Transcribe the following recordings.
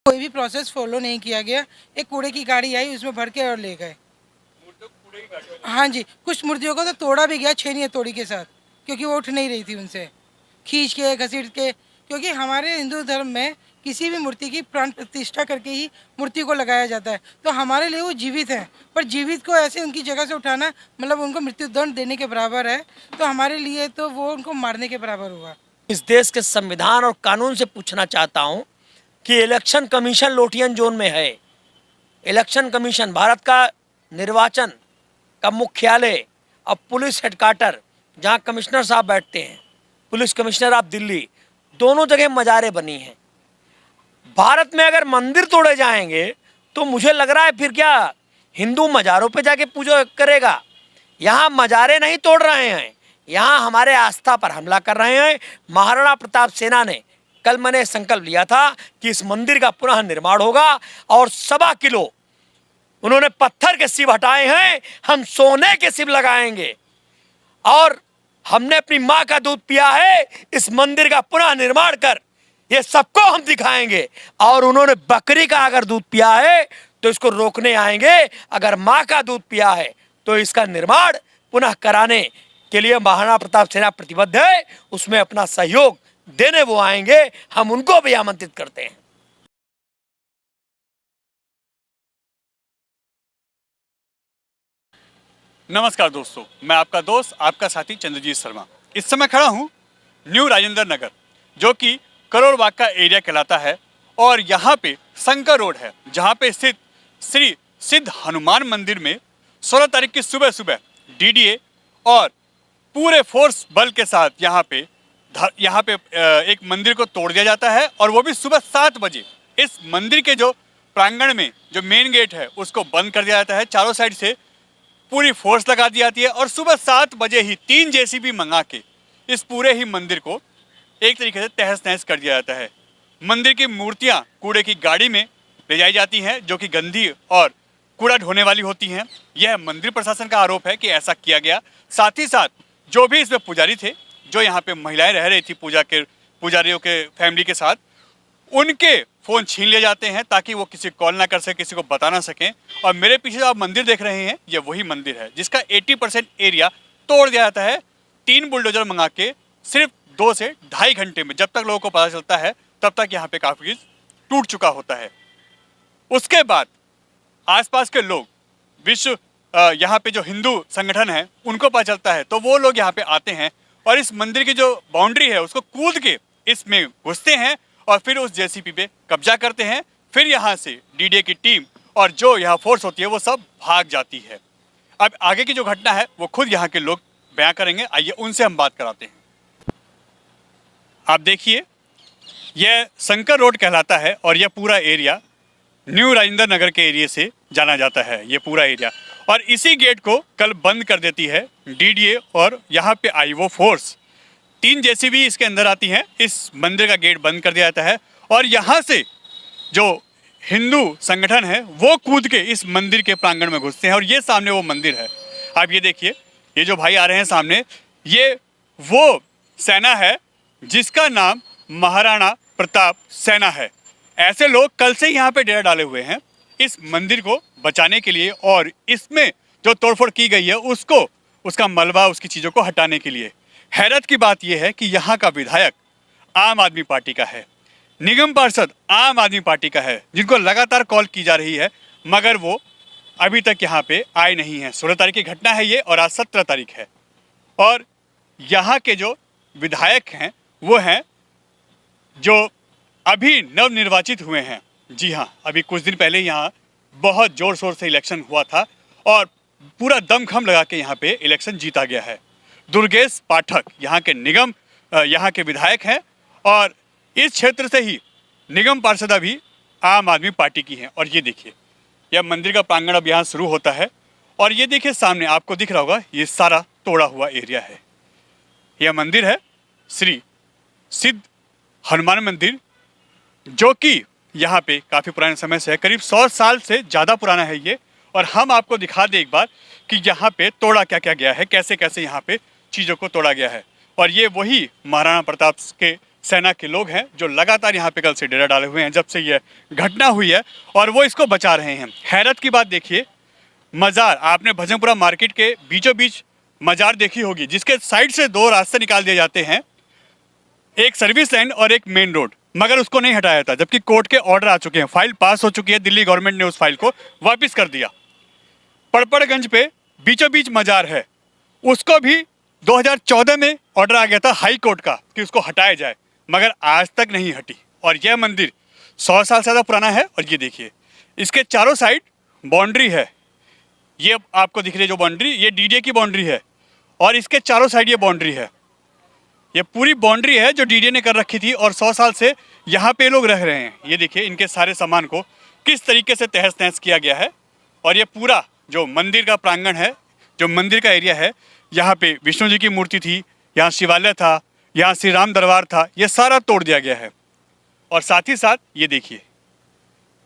कोई भी process follow नहीं किया गया। एक कूड़े की गाड़ी आई, उसमें भर के और ले गए। हाँ जी, कुछ मूर्तियों को तो तोड़ा भी गया छेनी हथौड़ी के साथ, क्योंकि वो उठ नहीं रही थी उनसे, खींच के घसीट के। क्योंकि हमारे हिंदू धर्म में किसी भी मूर्ति की प्राण प्रतिष्ठा करके ही मूर्ति को लगाया जाता है, तो हमारे लिए वो जीवित है। पर जीवित को ऐसे उनकी जगह से उठाना मतलब उनको मृत्युदंड देने के बराबर है, तो हमारे लिए तो वो उनको मारने के बराबर हुआ। इस देश के संविधान और कानून से पूछना चाहता हूं कि इलेक्शन कमीशन लोटियन जोन में है। इलेक्शन कमीशन भारत का निर्वाचन का मुख्यालय और पुलिस हेडक्वार्टर, जहां कमिश्नर साहब बैठते हैं, पुलिस कमिश्नर ऑफ दिल्ली, दोनों जगह मज़ारें बनी हैं। भारत में अगर मंदिर तोड़े जाएंगे तो मुझे लग रहा है फिर क्या हिंदू मज़ारों पे जाके पूजा करेगा? यहाँ मज़ारें नहीं तोड़ रहे हैं, यहाँ हमारे आस्था पर हमला कर रहे हैं। महाराणा प्रताप सेना ने, कल मैंने संकल्प लिया था कि इस मंदिर का पुनः निर्माण होगा और 1.25 किलो उन्होंने पत्थर के शिव हटाए हैं, हम सोने के शिव लगाएंगे। और हमने अपनी माँ का दूध पिया है, इस मंदिर का पुनः निर्माण कर ये सबको हम दिखाएंगे। और उन्होंने बकरी का अगर दूध पिया है तो इसको रोकने आएंगे, अगर माँ का दूध पिया है तो इसका निर्माण पुनः कराने के लिए महाराणा प्रताप सेना प्रतिबद्ध है, उसमें अपना सहयोग देने वो आएंगे, हम उनको भी आमंत्रित करते हैं। नमस्कार दोस्तों, मैं आपका दोस्त, आपका साथी चंद्रजीत शर्मा। इस समय खड़ा हूँ न्यू राजेंद्र नगर, जो कि करोड़ बाग का एरिया कहलाता है। और यहाँ पे शंकर रोड है, जहाँ पे स्थित श्री सिद्ध हनुमान मंदिर में 16 तारीख की सुबह सुबह डीडीए और पूरे फोर्स बल के साथ यहाँ पे एक मंदिर को तोड़ दिया जाता है, और वो भी सुबह 7 बजे। इस मंदिर के जो प्रांगण में जो मेन गेट है उसको बंद कर दिया जाता है, चारों साइड से पूरी फोर्स लगा दी जाती है, और सुबह 7 बजे ही 3 जेसीबी मंगा के इस पूरे ही मंदिर को एक तरीके से तहस नहस कर दिया जाता है। मंदिर की मूर्तियां कूड़े की गाड़ी में ले जाई जाती हैं, जो कि गंदी और कूड़ा ढोने वाली होती हैं। यह मंदिर प्रशासन का आरोप है कि ऐसा किया गया। साथ ही साथ जो भी इसमें पुजारी थे, जो यहाँ पे महिलाएं रह रही थी पुजारियों के फैमिली के साथ, उनके फ़ोन छीन लिए जाते हैं ताकि वो किसी कॉल ना कर सके, किसी को बता ना सकें। और मेरे पीछे जो आप मंदिर देख रहे हैं, ये वही मंदिर है जिसका 80% एरिया तोड़ दिया जाता है 3 बुलडोजर मंगा के, सिर्फ 2 से ढाई घंटे में। जब तक लोगों को पता चलता है तब तक यहाँ पे काफ़ी टूट चुका होता है। उसके बाद आसपास के लोग, यहाँ पे जो हिंदू संगठन है, उनको पता चलता है तो वो लोग यहाँ पे आते हैं और इस मंदिर की जो बाउंड्री है उसको कूद के इसमें घुसते हैं और फिर उस जेसीबी पे कब्जा करते हैं। फिर यहाँ से डीडीए की टीम और जो यहाँ फोर्स होती है वो सब भाग जाती है। अब आगे की जो घटना है वो खुद यहाँ के लोग बयां करेंगे, आइए उनसे हम बात कराते हैं। आप देखिए, यह शंकर रोड कहलाता है और यह पूरा एरिया न्यू राजेंद्र नगर के एरिया से जाना जाता है, ये पूरा एरिया। और इसी गेट को कल बंद कर देती है डीडीए और यहाँ पे आई वो फोर्स। 3 जेसीबी इसके अंदर आती हैं, इस मंदिर का गेट बंद कर दिया जाता है और यहाँ से जो हिंदू संगठन है वो कूद के इस मंदिर के प्रांगण में घुसते हैं। और ये सामने वो मंदिर है, आप ये देखिए, ये जो भाई आ रहे हैं सामने, ये वो सेना है जिसका नाम महाराणा प्रताप सेना है। ऐसे लोग कल से यहाँ पे डेरा डाले हुए हैं इस मंदिर को बचाने के लिए और इसमें जो तोड़फोड़ की गई है उसको, उसका मलबा, उसकी चीज़ों को हटाने के लिए। हैरत की बात यह है कि यहाँ का विधायक आम आदमी पार्टी का है, निगम पार्षद आम आदमी पार्टी का है, जिनको लगातार कॉल की जा रही है, मगर वो अभी तक यहाँ पे आए नहीं हैं। 16 तारीख की घटना है ये और आज 17 तारीख है। और यहाँ के जो विधायक हैं वो हैं जो अभी नवनिर्वाचित हुए हैं। जी हाँ, अभी कुछ दिन पहले यहाँ बहुत ज़ोर शोर से इलेक्शन हुआ था और पूरा दमखम लगा के यहाँ पे इलेक्शन जीता गया है। दुर्गेश पाठक यहाँ के निगम, यहाँ के विधायक हैं और इस क्षेत्र से ही निगम पार्षद भी आम आदमी पार्टी की हैं। और ये देखिए, यह मंदिर का प्रांगण अब यहाँ शुरू होता है और ये देखिए सामने आपको दिख रहा होगा, ये सारा तोड़ा हुआ एरिया है। यह मंदिर है श्री सिद्ध हनुमान मंदिर, जो कि यहाँ पे काफ़ी पुराने समय से है, करीब 100 साल से ज़्यादा पुराना है ये। और हम आपको दिखा दें एक बार कि यहाँ पे तोड़ा क्या क्या गया है, कैसे कैसे यहाँ पे चीज़ों को तोड़ा गया है। और ये वही महाराणा प्रताप के सेना के लोग हैं जो लगातार यहाँ पे कल से डेरा डाले हुए हैं जब से यह घटना हुई है, और वो इसको बचा रहे हैं। हैरत की बात देखिए, मज़ार, आपने भजनपुरा मार्केट के बीचों बीच मज़ार देखी होगी, जिसके साइड से दो रास्ते निकाल दिए जाते हैं, एक सर्विस लाइन और एक मेन रोड, मगर उसको नहीं हटाया था, जबकि कोर्ट के ऑर्डर आ चुके हैं, फाइल पास हो चुकी है, दिल्ली गवर्नमेंट ने उस फाइल को वापस कर दिया। पड़पड़गंज पे बीचों बीच मज़ार है, उसको भी 2014 में ऑर्डर आ गया था हाई कोर्ट का कि उसको हटाया जाए, मगर आज तक नहीं हटी। और यह मंदिर 100 साल से ज़्यादा पुराना है। और ये देखिए, इसके चारों साइड बाउंड्री है, ये आपको दिख रही है जो बाउंड्री, ये डीडीए की बाउंड्री है, और इसके चारों साइड ये बाउंड्री है। ये पूरी बाउंड्री है जो डीडीए ने कर रखी थी, और 100 साल से यहाँ पे लोग रह रहे हैं। ये देखिए, इनके सारे सामान को किस तरीके से तहस नहस किया गया है। और ये पूरा जो मंदिर का प्रांगण है, जो मंदिर का एरिया है, यहाँ पे विष्णु जी की मूर्ति थी, यहाँ शिवालय था, यहाँ श्री राम दरबार था, ये सारा तोड़ दिया गया है। और साथ ही साथ ये देखिए,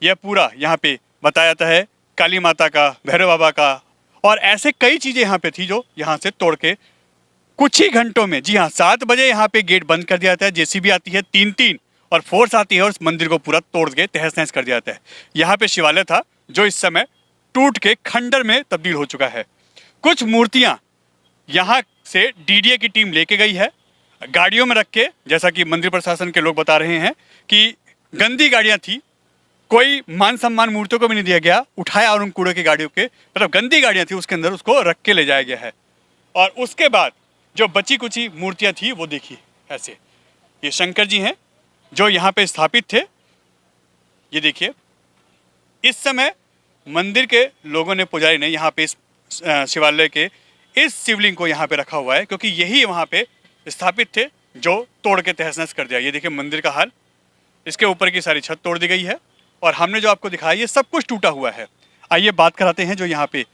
यह पूरा यहाँ पे बताया जाता है काली माता का, भैरव बाबा का, और ऐसे कई चीज़ें यहाँ पे थी जो यहाँ से तोड़ के कुछ ही घंटों में, जी हाँ, 7 बजे यहाँ पे गेट बंद कर दिया जाता है, जेसीबी आती है 3-3 और फोर्स आती है और उस मंदिर को पूरा तोड़ के तहस नहस कर दिया जाता है। यहाँ पे शिवालय था जो इस समय टूट के खंडर में तब्दील हो चुका है। कुछ मूर्तियाँ यहाँ से डीडीए की टीम लेके गई है गाड़ियों में रख के, जैसा कि मंदिर प्रशासन के लोग बता रहे हैं कि गंदी गाड़ियाँ थी, कोई मान सम्मान मूर्तियों को भी नहीं दिया गया, उठाया और उन कूड़े की गाड़ियों के, मतलब गंदी गाड़ियाँ थी उसके अंदर, उसको रख के ले जाया गया है। और उसके बाद जो बची कुची मूर्तियाँ थी वो देखिए ऐसे, ये शंकर जी हैं जो यहाँ पे स्थापित थे। ये देखिए, इस समय मंदिर के लोगों ने, पुजारी ने यहाँ पे इस शिवालय के इस शिवलिंग को यहाँ पे रखा हुआ है, क्योंकि यही वहाँ पे स्थापित थे जो तोड़ के तहस नहस कर दिया। ये देखिए मंदिर का हाल, इसके ऊपर की सारी छत तोड़ दी गई है, और हमने जो आपको दिखाया ये सब कुछ टूटा हुआ है। आइए बात कराते हैं जो यहाँ पे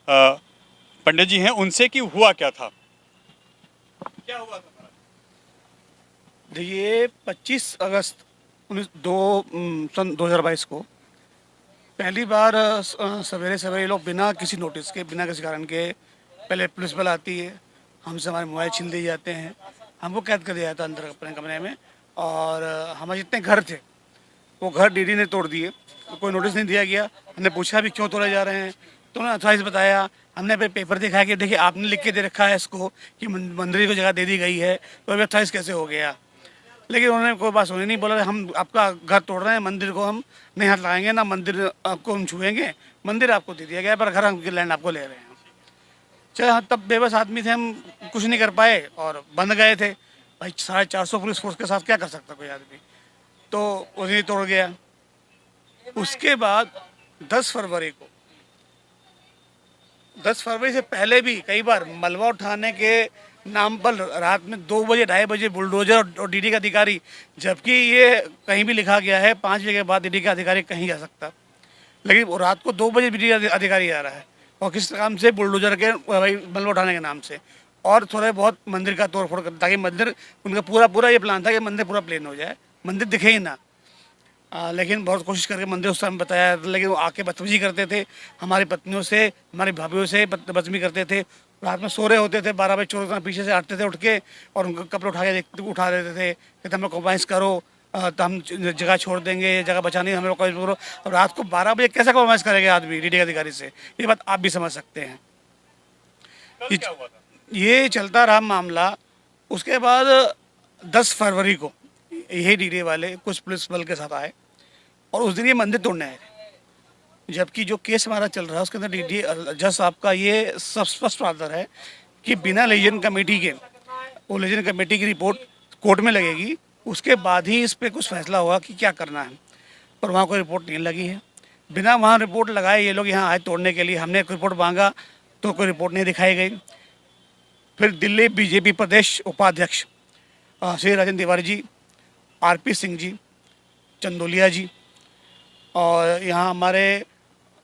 पंडित जी हैं उनसे कि हुआ क्या था, क्या हुआ था। देखिए 25 अगस्त सन 2022 को पहली बार सवेरे सवेरे लोग बिना किसी नोटिस के, बिना किसी कारण के, पहले पुलिस वाला आती है, हमसे हमारे मोबाइल छीन लिए जाते हैं, हमको कैद कर दिया जाता अंदर अपने कमरे में। और हमारे जितने घर थे वो घर डीडी ने तोड़ दिए, कोई नोटिस नहीं दिया गया। हमने पूछा भी क्यों तोड़े जा रहे हैं, तो उन्होंने अथॉराइज बताया। हमने पे पेपर दिखाया कि देखिए आपने लिख के दे रखा है इसको कि मंदिर को जगह दे दी गई है, तो अभी अथॉराइज कैसे हो गया। लेकिन उन्होंने कोई बात सुनी नहीं, बोला हम आपका घर तोड़ रहे हैं, मंदिर को हम नहीं हाथ लगाएंगे, ना मंदिर आपको हम छुएंगे, मंदिर आपको दे दिया गया पर घर हम लैंड आपको ले रहे हैं। चलो तब बेबस आदमी थे, हम कुछ नहीं कर पाए और बंद गए थे। भाई 450 पुलिस फोर्स के साथ क्या कर सकता कोई आदमी, तो उन्हें तोड़ गया। उसके बाद 10 फरवरी से पहले भी कई बार मलबा उठाने के नाम पर रात में 2 बजे 2:30 बजे बुलडोजर और डीडी का अधिकारी, जबकि ये कहीं भी लिखा गया है 5 बजे के बाद डीडी का अधिकारी कहीं जा सकता, लेकिन वो रात को 2 बजे डीडी का अधिकारी आ रहा है, और किस काम से, बुलडोजर के भाई मलबा उठाने के नाम से, और थोड़े बहुत मंदिर का तोड़ फोड़ कर, ताकि मंदिर, उनका पूरा ये प्लान था कि मंदिर पूरा प्लेन हो जाए, मंदिर दिखे ही ना। लेकिन बहुत कोशिश करके मंदिर उस टाइम बताया, लेकिन वो आके बदतमीजी करते थे हमारी पत्नियों से, हमारी भाभीयों से बदतमीजी करते थे। रात में सो रहे होते थे, 12 बजे चोर पीछे से हटते थे उठ के, और उनके कपड़े उठा देते थे, कहते हमें कॉम्प्रोमाइज़ करो, तो हम जगह छोड़ देंगे, जगह बचानी है, हमें कॉम्प्रोमाइज़ करो। और रात को 12 बजे कैसे कॉम्प्रोमाइज़ करेंगे आदमी डीडी अधिकारी से, ये बात आप भी समझ सकते हैं। ये चलता रहा मामला। उसके बाद 10 फरवरी को यही डीडी वाले कुछ पुलिस बल के साथ आए, और उस दिन ये मंदिर तोड़ने आए थे, जबकि जो केस हमारा चल रहा है उसके अंदर डीडी जज साहब का ये सब स्पष्ट आंसर है कि बिना लेजन कमेटी के, वो लेजन कमेटी की रिपोर्ट कोर्ट में लगेगी, उसके बाद ही इस पर कुछ फैसला होगा कि क्या करना है। पर वहाँ कोई रिपोर्ट नहीं लगी है। बिना वहाँ रिपोर्ट लगाए ये लोग यहाँ आए तोड़ने के लिए। हमने एक रिपोर्ट मांगा तो कोई रिपोर्ट नहीं दिखाई गई। फिर दिल्ली बीजेपी प्रदेश उपाध्यक्ष श्री राजेंद्र तिवारी जी, आरपी सिंह जी, चंदोलिया जी, और यहाँ हमारे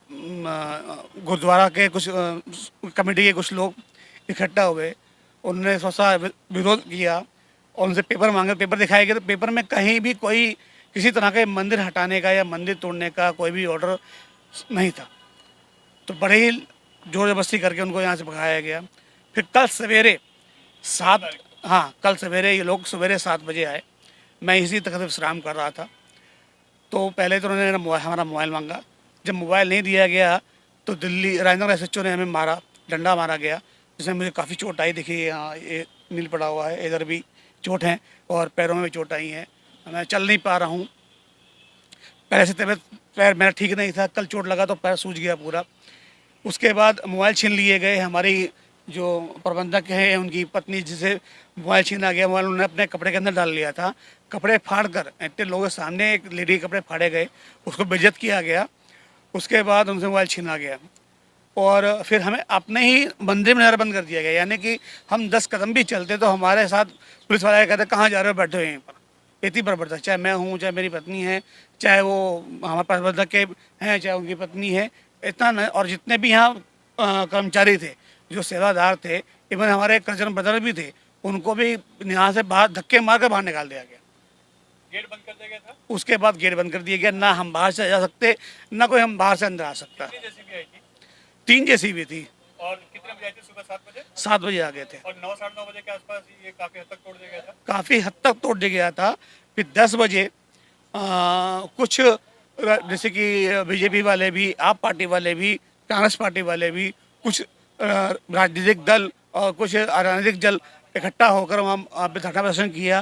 गुरुद्वारा के कुछ कमेटी के कुछ लोग इकट्ठा हुए, उन्होंने थोड़ा विरोध किया और उनसे पेपर मांगे, पेपर दिखाए गए, तो पेपर में कहीं भी कोई किसी तरह के मंदिर हटाने का या मंदिर तोड़ने का कोई भी ऑर्डर नहीं था। तो बड़े ही जोर जबरदस्ती करके उनको यहाँ से भगाया गया। फिर कल सवेरे 7 ये लोग सवेरे 7 बजे आए, मैं इसी तक विश्राम कर रहा था, तो पहले तो उन्होंने हमारा मोबाइल मांगा। जब मोबाइल नहीं दिया गया तो दिल्ली राजेंद्र SHO ने हमें मारा, डंडा मारा गया, जिसमें मुझे काफ़ी चोट आई। देखिए यहाँ ये नील पड़ा हुआ है, इधर भी चोट है और पैरों में भी चोट आई है। मैं चल नहीं पा रहा हूँ। पहले से तबीयत पैर मेरा ठीक नहीं था, कल चोट लगा तो पैर सूज गया पूरा। उसके बाद मोबाइल छीन लिए गए। हमारी जो प्रबंधक है उनकी पत्नी जिसे मोबाइल छीना गया, मोबाइल उन्होंने अपने कपड़े के अंदर डाल लिया था। कपड़े फाड़ कर इतने लोगों के सामने एक लेडी के कपड़े फाड़े गए, उसको बेइज्जत किया गया। उसके बाद उनसे मोबाइल छीना गया और फिर हमें अपने ही मंदिर में नजरबंद कर दिया गया। यानी कि हम 10 कदम भी चलते तो हमारे साथ पुलिस वाले कहते कहाँ जा रहे हो, बैठे हो यहीं पर। इतनी बर्बरता, चाहे मैं हूँ, चाहे मेरी पत्नी है, चाहे वो हमारे प्रबंधक के हैं, चाहे उनकी पत्नी है, इतना न। और जितने भी यहाँ कर्मचारी थे, जो सेवादार थे, इवन हमारे कर्जन ब्रदर भी थे, उनको भी यहाँ से बाहर धक्के मार कर बाहर निकाल दिया गया। गेट बंद कर दिया गया था। उसके बाद गेट बंद कर दिया गया, ना हम बाहर से जा सकते, ना कोई हम बाहर से अंदर आ सकता। कितनी जेसीबी आई थी? 3 JCB थी। और कितने बजे आई थी? सुबह 7 बजे। 7 बजे आ गए थे और 9 साढ़े 9 बजे के आसपास ये काफी हद तक तोड़ दिया गया था। काफ़ी हद तक तोड़ दिया गया था। फिर 10 बजे कुछ जैसे कि BJP वाले भी, आप पार्टी वाले भी, कांग्रेस पार्टी वाले भी, कुछ राजनीतिक दल और कुछ अराजनीतिक दल इकट्ठा होकर वहाँ पे धरना प्रदर्शन किया।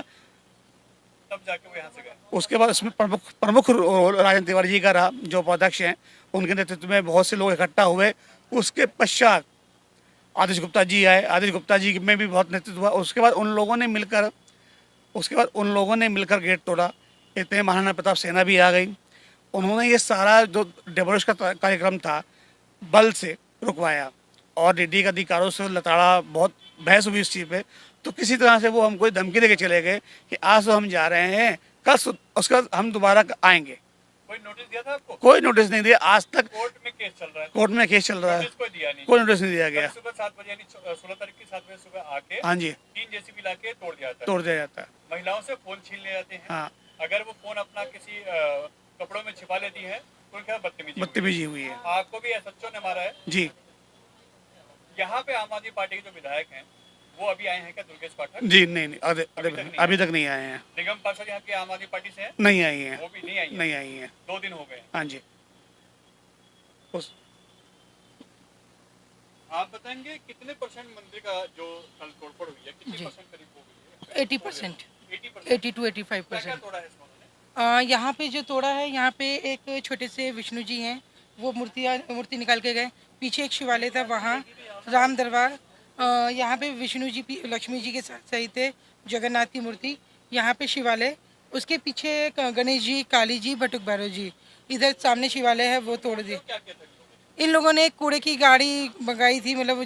तब जाके वो यहाँ से गए। उसके बाद उसमें प्रमुख रोल राजन तिवारी जी का रहा, जो उपाध्यक्ष हैं। उनके नेतृत्व में बहुत से लोग इकट्ठा हुए। उसके पश्चात आदेश गुप्ता जी आए, आदेश गुप्ता जी में भी बहुत नेतृत्व हुआ। उसके बाद उन लोगों ने मिलकर गेट तोड़ा। इतने महाराणा प्रताप सेना भी आ गई। उन्होंने ये सारा जो डेमोलिश का कार्यक्रम था बल से रुकवाया और DD का अधिकारों से लताड़ा, बहुत बहस हुई इस चीज़ पे। तो किसी तरह से वो हमको धमकी देके चले गए कि आज तो हम जा रहे हैं, कल उसके बाद हम दोबारा आएंगे। कोई नोटिस दिया था आपको? कोई नोटिस नहीं दिया आज तक। कोर्ट में केस चल रहा है। कोर्ट में केस चल रहा है, नोटिस कोई दिया नहीं। कोई नोटिस नहीं दिया गया। सुबह 7 बजे यानी 16 तारीख की 7 बजे सुबह आके हाँ जी, 3 जेसीबी लाके तोड़ दिया जाता है। तोड़ दिया जाता है। महिलाओं से फोन छीन ले जाते हैं। हाँ, अगर वो फोन अपना किसी कपड़ों में छिपा लेती है तो उनके साथ बदतमीजी हुई है। आपको भी SHO ने मारा है। जी यहाँ पे आम आदमी पार्टी के जो विधायक हैं वो अभी आए हैं क्या? दुर्गेश पाठक जी, नहीं अभी तक नहीं आए हैं। निगम पार्षद यहाँ के आम आदमी पार्टी से हैं? नहीं आई हैं, वो भी नहीं आई हैं। नहीं आई हैं। 2 दिन हो गए। हाँ जी। आप बताएंगे कितने % मंदिर का जो कल तोड़फोड़ हुई है, कितने जी। % करीब हो गई है? 80%, 80%। 80 to 85%। क्या तोड़ा है इसमें उन्होंने? यहाँ पे जो तोड़ा है, यहाँ पे एक छोटे से विष्णु जी हैं, वो मूर्ति निकाल के गए। पीछे एक शिवालय था, वहाँ राम दरबार। यहाँ पे विष्णु जी, लक्ष्मी जी के साथ सही थे, जगन्नाथ की मूर्ति। यहाँ पे शिवालय, उसके पीछे गणेश जी, काली जी, बटुक भैरव जी। इधर सामने शिवालय है, वो तोड़ दिए। क्या किया था इन लोगों ने एक कूड़े की गाड़ी मंगाई थी, मतलब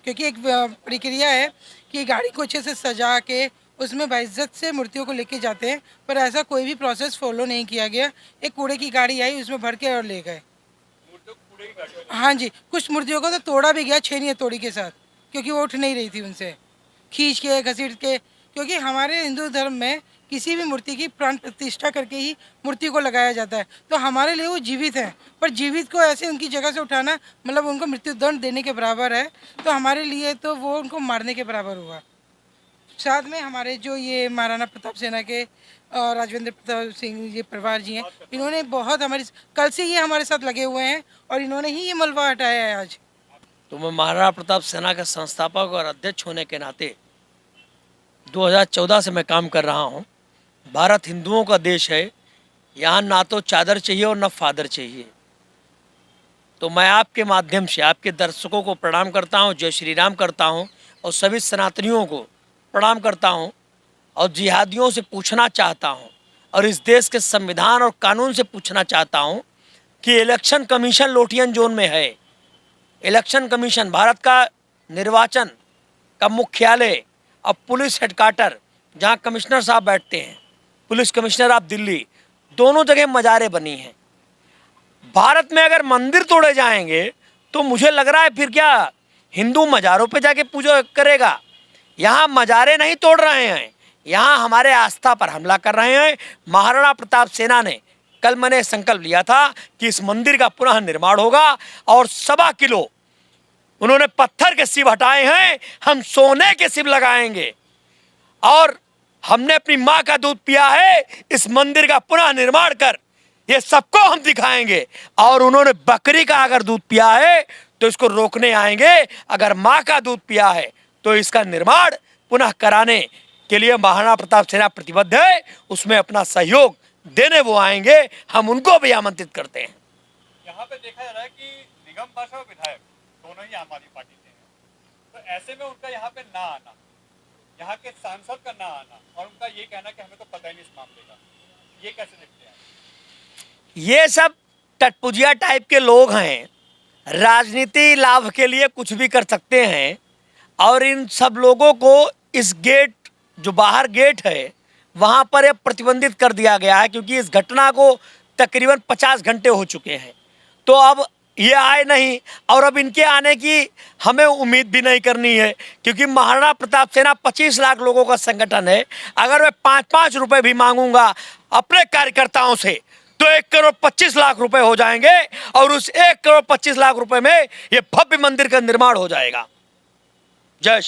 क्योंकि एक प्रक्रिया है कि गाड़ी को अच्छे से सजा के उसमें बाइज्जत से मूर्तियों को लेके जाते हैं, पर ऐसा कोई भी प्रोसेस फॉलो नहीं किया गया। एक कूड़े की गाड़ी आई, उसमें भर के और ले गए। कूड़े की गाड़ी? हाँ जी, कुछ मूर्तियों को तो तोड़ा भी गया, छेनी हथौड़ी के साथ, क्योंकि वो उठ नहीं रही थी उनसे, खींच के घसीट के। क्योंकि हमारे हिंदू धर्म में किसी भी मूर्ति की प्राण प्रतिष्ठा करके ही मूर्ति को लगाया जाता है, तो हमारे लिए वो जीवित है। पर जीवित को ऐसे उनकी जगह से उठाना मतलब उनको मृत्युदंड देने के बराबर है। तो हमारे लिए तो वो उनको मारने के बराबर हुआ। साथ में हमारे जो ये महाराणा प्रताप सेना के राजवेंद्र प्रताप सिंह ये परिवार जी हैं, इन्होंने बहुत कल से ये हमारे साथ लगे हुए हैं और इन्होंने ही ये मलबा हटाया है आज। तो मैं महाराणा प्रताप सेना का संस्थापक और अध्यक्ष होने के नाते 2014 से मैं काम कर रहा हूँ। भारत हिंदुओं का देश है, यहाँ ना तो चादर चाहिए और ना फादर चाहिए। तो मैं आपके माध्यम से आपके दर्शकों को प्रणाम करता हूँ, जय श्री राम करता हूँ और सभी सनातनियों को प्रणाम करता हूँ और जिहादियों से पूछना चाहता हूँ और इस देश के संविधान और कानून से पूछना चाहता हूँ कि इलेक्शन कमीशन लोटियन जोन में है। इलेक्शन कमीशन भारत का निर्वाचन का मुख्यालय और पुलिस हेडक्वार्टर जहाँ कमिश्नर साहब बैठते हैं, पुलिस कमिश्नर ऑफ दिल्ली, दोनों जगह मज़ारें बनी हैं। भारत में अगर मंदिर तोड़े जाएंगे तो मुझे लग रहा है फिर क्या हिंदू मज़ारों पे जाके पूजा करेगा? यहाँ मज़ारे नहीं तोड़ रहे हैं, यहाँ हमारे आस्था पर हमला कर रहे हैं। महाराणा प्रताप सेना ने कल मैंने संकल्प लिया था कि इस मंदिर का पुनः निर्माण होगा और 1.25 किलो उन्होंने पत्थर के शिव हटाए हैं, हम सोने के शिव लगाएंगे और हमने अपनी माँ का दूध पिया है, इस मंदिर का पुनः निर्माण कर, ये सबको हम दिखाएंगे। और उन्होंने बकरी का अगर दूध पिया है तो इसको रोकने आएंगे, अगर माँ का दूध पिया है तो इसका निर्माण पुनः कराने के लिए महाराणा प्रताप सेना प्रतिबद्ध है, उसमें अपना सहयोग देने वो आएंगे, हम उनको भी आमंत्रित करते हैं। यहाँ पे देखा जा रहा है कि निगम पार्षद और विधायक दोनों ही आम आदमी पार्टी से हैं, तो ऐसे में उनका यहाँ पे ना आना, यहाँ के सांसद का ना आना और उनका ये कहना कि हमें तो पता ही नहीं इस मामले का, ये कैसे देखते हैं? ये सब टटपुजिया टाइप के लोग हैं, राजनीति लाभ के लिए कुछ भी कर सकते हैं। और इन सब लोगों को इस गेट, जो बाहर गेट है वहाँ पर यह प्रतिबंधित कर दिया गया है, क्योंकि इस घटना को तकरीबन 50 घंटे हो चुके हैं। तो अब ये आए नहीं, और अब इनके आने की हमें उम्मीद भी नहीं करनी है, क्योंकि महाराणा प्रताप सेना 25 लाख लोगों का संगठन है। अगर मैं 5-5 रुपए भी मांगूंगा अपने कार्यकर्ताओं से तो 1 करोड़ 25 लाख रुपए हो जाएंगे, और उस 1 करोड़ 25 लाख रुपए में ये भव्य मंदिर का निर्माण हो जाएगा। जय श्री